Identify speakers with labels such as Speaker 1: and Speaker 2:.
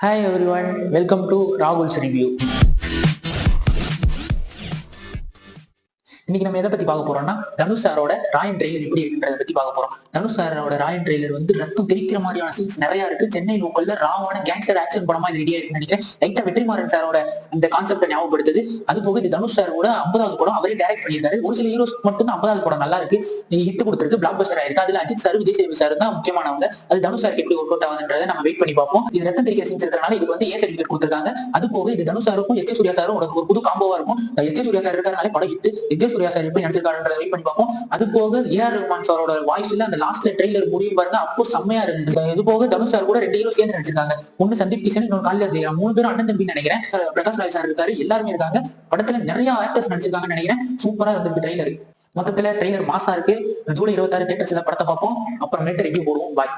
Speaker 1: Hi everyone, welcome to Rahul's Review. இன்னைக்கு நம்ம எதை பத்தி பார்க்க போறோம்னா தனுஷ் சாரோட ராயன் ட்ரெய்லர் எப்படி இருக்குன்றத பத்தி பார்க்க போறோம். தனுஷ் சாரோட ராயன் ட்ரெய்லர் வந்து ரத்தம் தெரிக்கிற மாதிரியான சீன்ஸ் நிறைய இருக்கு. சென்னை லோக்கல்ல ராவான கேங்ஸ்டர் ஆக்ஷன் படமா இது ரெடியா இருக்குன்னு நினைக்கிறேன். லைட்டா வெற்றிமாறன் சாரோட இந்த கான்செப்டை ஞாபகப்படுத்துது. அது போக இது தனுஷ் சாரோட 50வது படம், அவரே டைரக்ட் பண்ணியிருக்காரு. ஒரு சில ஹீரோஸ் மட்டும் தான் 50வது படம் நல்லா இருக்கு, ஹிட் கொடுத்துருக்கு, பிளாக் பஸ்டர் ஆயிருக்கு. அதுல அஜித் சார், விஜய் சேது சார் தான் முக்கியமானவங்க. அது தனுஷ் சாருக்கு எப்படி ஒர்க் அவுட் ஆகுதுன்றதை நம்ம வெயிட் பண்ணி பார்ப்போம். இது ரத்தம் தெரிக்கிற சீன்ஸ் இருக்கிறனால இதுக்கு வந்து ஏ சர்டிபிகேட் கொடுத்துருக்காங்க. அது போக இது தனுஷ் சாருக்கும் எஸ் சூர்யா சாரும் ஒரு புது காம்போவா இருக்கும். எஸ் சூர்யா சார் இருக்கிறனாலே படம் ஹிட். எஸ் சூர்யா சார் எப்படி நடிச்சிருக்காரு வெயிட் பண்ணி பார்ப்போம். அது போக ஏஆர் ரஹ்மான் சாரோட வாய்ஸ்ல அந்த லாஸ்ட்ல ட்ரெய்லர் முடியும் பாருங்க, அப்போ செம்மையா இருந்துச்சு. இது போக தனுஷ் சார் கூட 2 ஹீரோ சேர்ந்து நடிச்சிருக்காங்க. ஒன்னு சந்தீப் கிஷன், இன்னொரு காலிதாஸ் ஜெயராம். 3 பேரும் அண்ணன் தம்பின்னு நினைக்கிறேன். பிரகாஷ் ராஜ் சார் இருக்காரு, எல்லாருமே இருக்காங்க. படத்துல நிறைய ஆக்டர்ஸ் நடிச்சிருக்காங்கன்னு நினைக்கிறேன். சூப்பரா இருந்திருக்கு ட்ரெய்லர். மொத்தத்துல ட்ரெய்லர் மாசா இருக்கு. ஜூலை 26 தியேட்டர்ஸ்ல படத்தை பார்ப்போம். அப்புறம் ரிவ்யூ போடுவோம். பாய்.